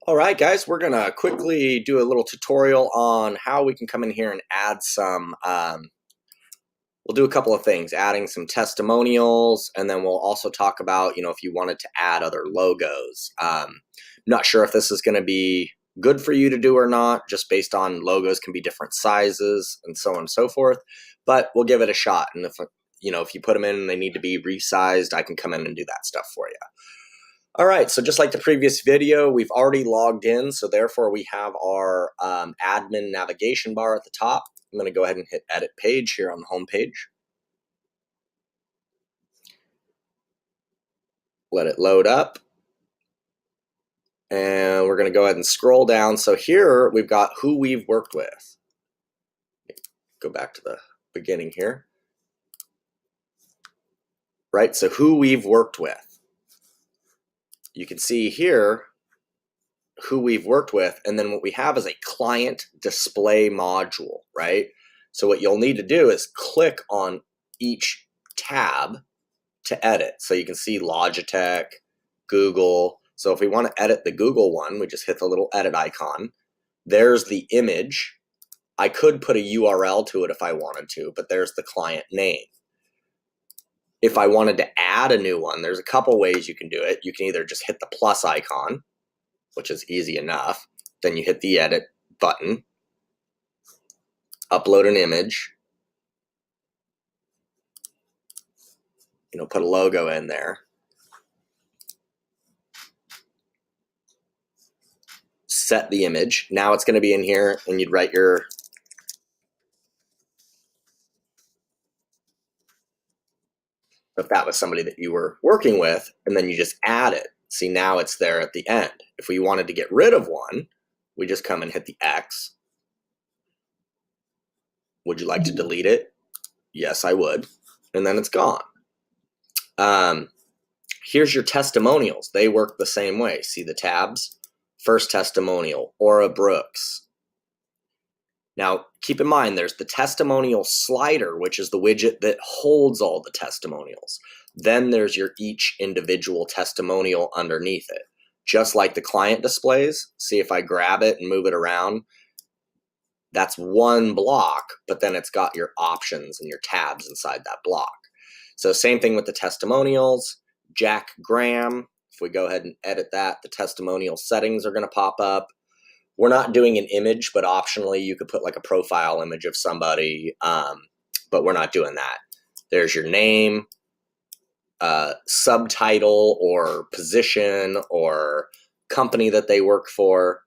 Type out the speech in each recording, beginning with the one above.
All right, guys, we're going to quickly do a little tutorial on how we can come in here and add some, we'll do a couple of things, adding some testimonials, and then we'll also talk about, if you wanted to add other logos. Not sure if this is going to be good for you to do or not, just based on logos can be different sizes and so on and so forth, but we'll give it a shot. And if you put them in and they need to be resized, I can come in and do that stuff for you. All right, so just like the previous video, we've already logged in, so therefore we have our admin navigation bar at the top. I'm going to go ahead and hit Edit Page here on the home page. Let it load up. And we're going to go ahead and scroll down. So here we've got who we've worked with. Go back to the beginning here. Right, so who we've worked with. You can see here who we've worked with, and then what we have is a client display module, right? So what you'll need to do is click on each tab to edit. So you can see Logitech, Google. So if we want to edit the Google one, we just hit the little edit icon. There's the image. I could put a URL to it if I wanted to, but there's the client name. If I wanted to add a new one, there's a couple ways you can do it. You can either just hit the plus icon, which is easy enough. Then you hit the edit button, upload an image, put a logo in there. Set the image. Now it's going to be in here, and you'd write your if that was somebody that you were working with, and then you just add it. See, now it's there at the end. If we wanted to get rid of one, we just come and hit the X. Would you like to delete it? Yes, I would. And then it's gone. Here's your testimonials. They work the same way. See the tabs? First testimonial, Aura Brooks. Now, keep in mind, there's the testimonial slider, which is the widget that holds all the testimonials. Then there's your each individual testimonial underneath it. Just like the client displays, see if I grab it and move it around, that's one block, but then it's got your options and your tabs inside that block. So same thing with the testimonials. Jack Graham, if we go ahead and edit that, the testimonial settings are going to pop up. We're not doing an image, but optionally you could put like a profile image of somebody, but we're not doing that. There's your name, subtitle or position or company that they work for.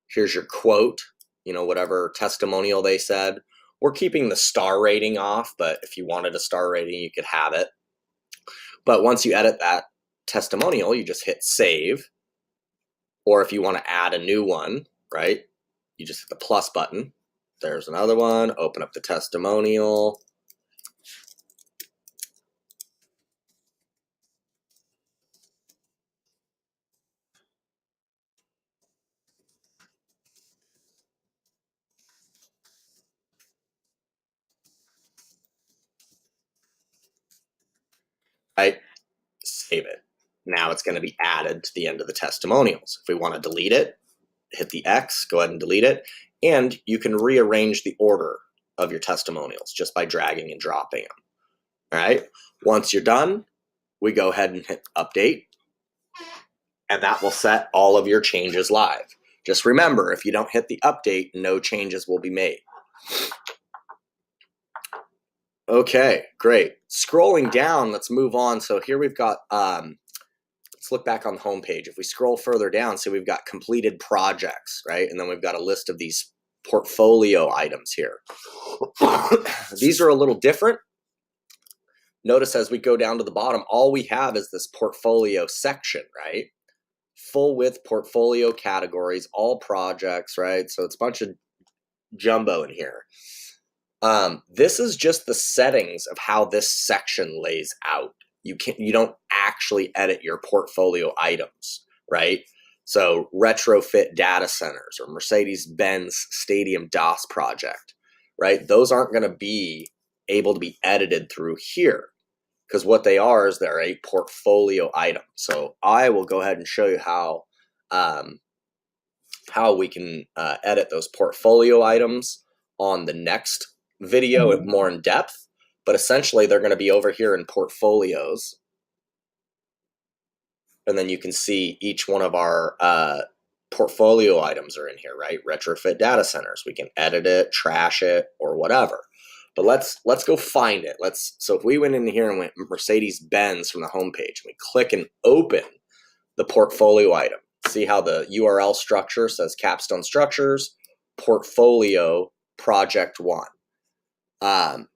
Here's your quote, whatever testimonial they said. We're keeping the star rating off, but if you wanted a star rating, you could have it. But once you edit that testimonial, you just hit save. Or if you want to add a new one, right, you just hit the plus button. There's another one. Open up the testimonial. Right, save it. Now it's going to be added to the end of the testimonials. If we want to delete it, hit the X, go ahead and delete it. And you can rearrange the order of your testimonials just by dragging and dropping them. All right, once you're done, we go ahead and hit update, and that will set all of your changes live. Just remember, if you don't hit the update, no changes will be made. Okay, great. Scrolling down, let's move on. So here we've got, let's look back on the home page. If we scroll further down, so we've got completed projects, right? And then we've got a list of these portfolio items here. These are a little different. Notice as we go down to the bottom, all we have is this portfolio section, right? Full width portfolio categories, all projects, right? So it's a bunch of jumbo in here. This is just the settings of how this section lays out. You don't actually edit your portfolio items, right? So retrofit data centers or Mercedes-Benz Stadium DOS project, right? Those aren't going to be able to be edited through here because what they are is they're a portfolio item. So I will go ahead and show you how how we can edit those portfolio items on the next video more in depth, but essentially they're going to be over here in portfolios. And then you can see each one of our portfolio items are in here, right? Retrofit data centers. We can edit it, trash it, or whatever. But let's go find it. So if we went in here and went Mercedes-Benz from the homepage, we click and open the portfolio item. See how the URL structure says Capstone Structures, Portfolio Project 1. That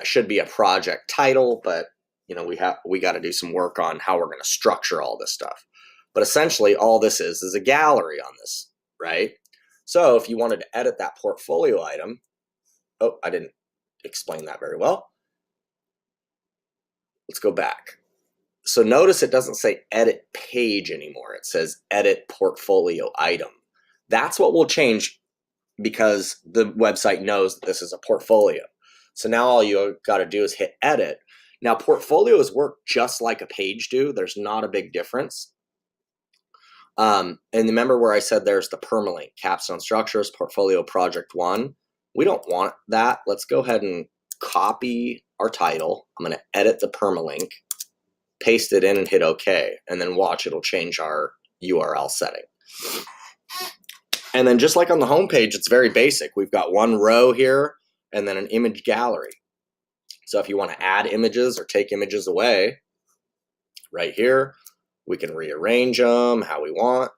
should be a project title, but we got to do some work on how we're going to structure all this stuff. But essentially all this is a gallery on this, right? So if you wanted to edit that portfolio item, I didn't explain that very well. Let's go back. So notice it doesn't say edit page anymore. It says edit portfolio item. That's what will change because the website knows that this is a portfolio. So now all you got to do is hit edit. Now portfolios work just like a page do. There's not a big difference. And remember where I said there's the permalink, Capstone Structures, Portfolio Project 1. We don't want that. Let's go ahead and copy our title. I'm going to edit the permalink, paste it in and hit OK. And then watch, it'll change our URL setting. And then just like on the home page, it's very basic. We've got one row here and then an image gallery. So if you want to add images or take images away, right here, we can rearrange them how we want.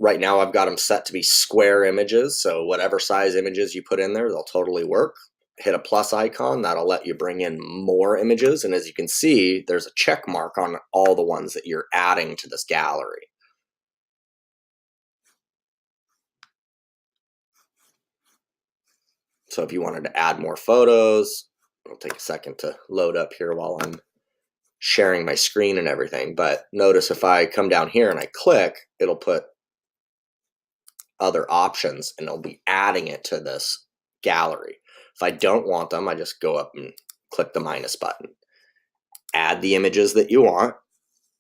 Right now I've got them set to be square images, so whatever size images you put in there, they'll totally work. Hit a plus icon, that'll let you bring in more images, and as you can see, there's a check mark on all the ones that you're adding to this gallery. So if you wanted to add more photos, it'll take a second to load up here while I'm sharing my screen and everything, but notice if I come down here and I click, it'll put other options and it'll be adding it to this gallery. If I don't want them, I just go up and click the minus button. Add the images that you want.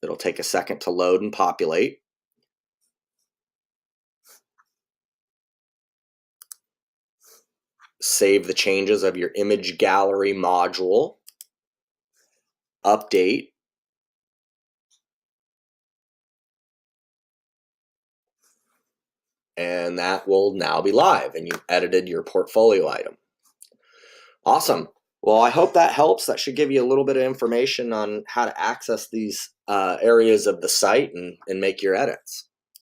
It'll take a second to load and populate. Save the changes of your image gallery module. Update. And that will now be live and you've edited your portfolio item. Awesome. Well, I hope that helps. That should give you a little bit of information on how to access these areas of the site and make your edits.